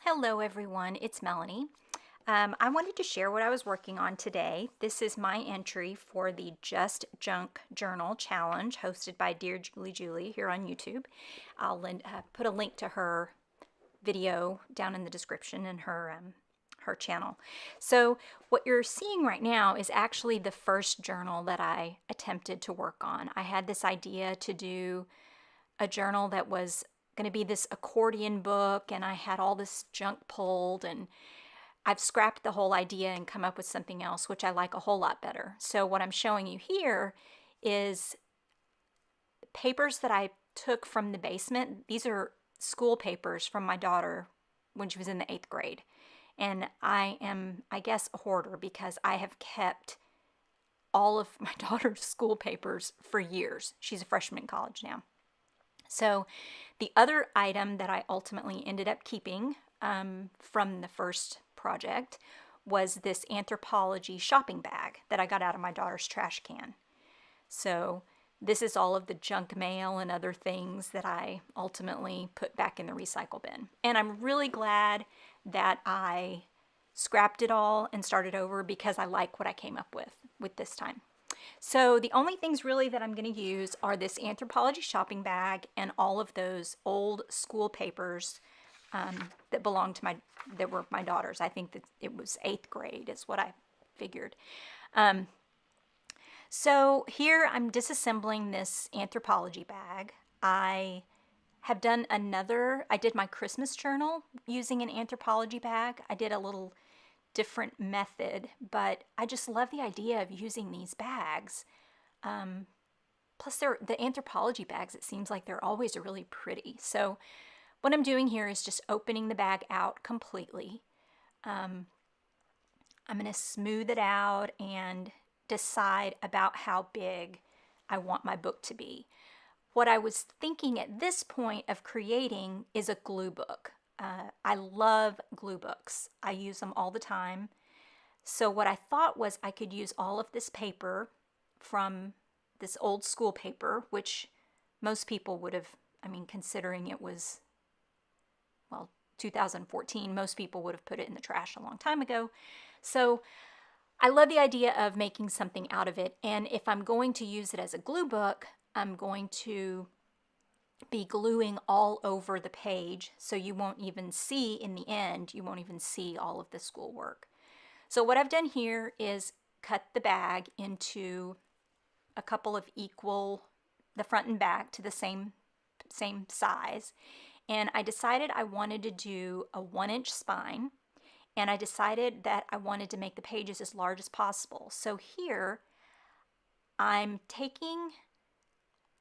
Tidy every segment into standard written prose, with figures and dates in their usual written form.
Hello everyone, it's Melanie. I wanted to share what I was working on today. This is my entry for the Just Junk Journal Challenge hosted by Dear Julie here on YouTube. I'll put a link to her video down in the description and her channel. So what you're seeing right now is actually the first journal that I attempted to work on. I had this idea to do a journal that was going to be this accordion book, and I had all this junk pulled, and I've scrapped the whole idea and come up with something else, which I like a whole lot better. So what I'm showing you here is papers that I took from the basement. These are school papers from my daughter when she was in the 8th grade. And I am, I guess, a hoarder because I have kept all of my daughter's school papers for years. She's a freshman in college now. So the other item that I ultimately ended up keeping from the first project was this anthropology shopping bag that I got out of my daughter's trash can. So this is all of the junk mail and other things that I ultimately put back in the recycle bin. And I'm really glad that I scrapped it all and started over because I like what I came up with this time. So the only things really that I'm going to use are this anthropology shopping bag and all of those old school papers that belonged to that were my daughter's. I think that it was 8th grade is what I figured. So here I'm disassembling this anthropology bag. I have done I did my Christmas journal using an anthropology bag. I did a little different method, but I just love the idea of using these bags. Plus the anthropology bags, it seems like they're always really pretty. So what I'm doing here is just opening the bag out completely. I'm going to smooth it out and decide about how big I want my book to be. What I was thinking at this point of creating is a glue book. I love glue books. I use them all the time. So what I thought was I could use all of this paper from this old school paper, which most people would have, considering it was, 2014, most people would have put it in the trash a long time ago. So I love the idea of making something out of it. And if I'm going to use it as a glue book, I'm going to be gluing all over the page, so you won't even see, in the end, you won't even see all of the schoolwork. So what I've done here is cut the bag into a couple of equal, the front and back to the same size, and I decided I wanted to do a 1-inch spine, and I decided that I wanted to make the pages as large as possible. So here I'm taking,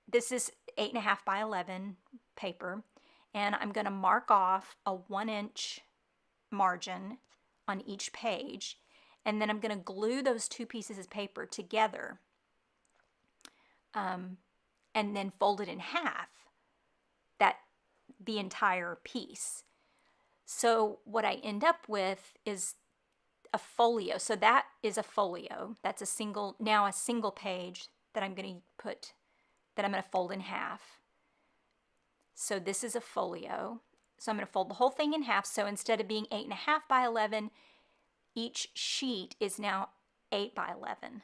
this is 8.5 by 11 paper, and I'm going to mark off a 1-inch margin on each page, and then I'm going to glue those two pieces of paper together and then fold it in half, the entire piece. So what I end up with is a folio. So that is a folio. That's a single page that I'm going to fold in half. So this is a folio. So I'm going to fold the whole thing in half. So instead of being 8.5 by 11, each sheet is now 8 by 11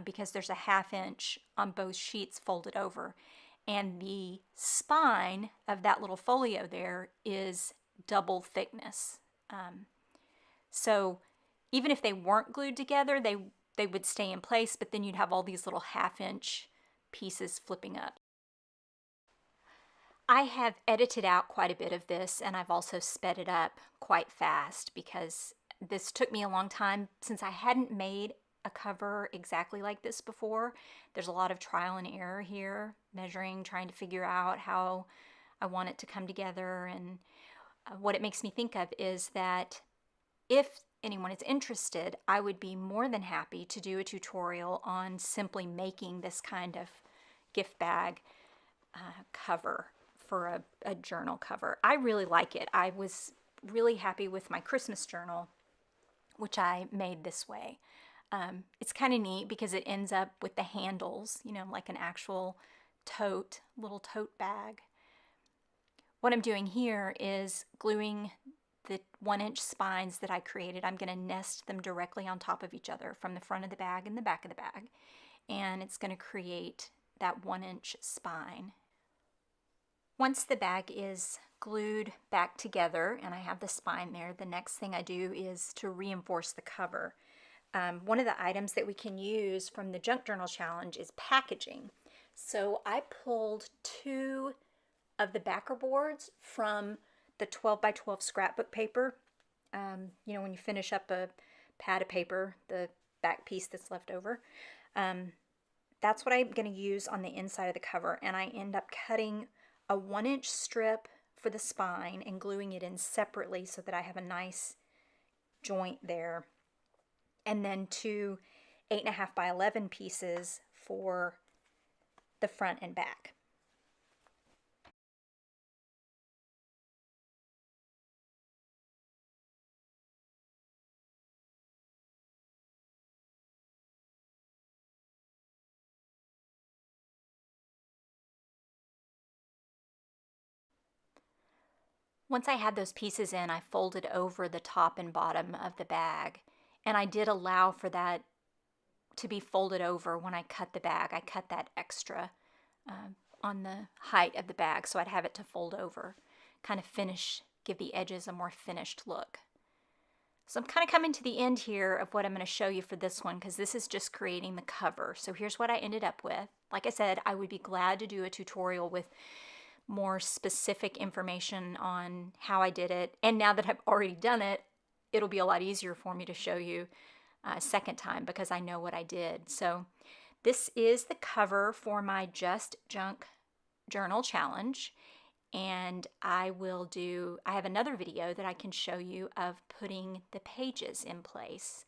because there's a 1/2 inch on both sheets folded over. And the spine of that little folio there is double thickness. So even if they weren't glued together, they would stay in place, but then you'd have all these little 1/2 inch pieces flipping up. I have edited out quite a bit of this, and I've also sped it up quite fast because this took me a long time since I hadn't made a cover exactly like this before. There's a lot of trial and error here, measuring, trying to figure out how I want it to come together. And what it makes me think of is that if anyone is interested, I would be more than happy to do a tutorial on simply making this kind of gift bag cover for a journal cover. I really like it. I was really happy with my Christmas journal, which I made this way. It's kind of neat because it ends up with the handles, like an actual little tote bag. What I'm doing here is gluing the 1-inch spines that I created, I'm going to nest them directly on top of each other from the front of the bag and the back of the bag. And it's going to create that 1-inch spine. Once the bag is glued back together and I have the spine there, the next thing I do is to reinforce the cover. One of the items that we can use from the Junk Journal Challenge is packaging. So I pulled 2 of the backer boards from the 12 by 12 scrapbook paper. You know, when you finish up a pad of paper, the back piece that's left over. That's what I'm going to use on the inside of the cover, and I end up cutting a 1-inch strip for the spine and gluing it in separately so that I have a nice joint there, and then 2 8.5 by 11 pieces for the front and back. Once I had those pieces in, I folded over the top and bottom of the bag, and I did allow for that to be folded over when I cut the bag. I cut that extra on the height of the bag so I'd have it to fold over, kind of give the edges a more finished look. So I'm kind of coming to the end here of what I'm going to show you for this one, because this is just creating the cover. So here's what I ended up with. Like I said, I would be glad to do a tutorial with more specific information on how I did it. And now that I've already done it, it'll be a lot easier for me to show you a second time because I know what I did. So this is the cover for my Just Junk Journal Challenge. And I have another video that I can show you of putting the pages in place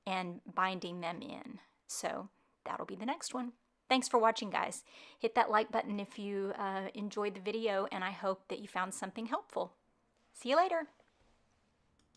and binding them in. So that'll be the next one. Thanks for watching, guys. Hit that like button if you enjoyed the video, and I hope that you found something helpful. See you later.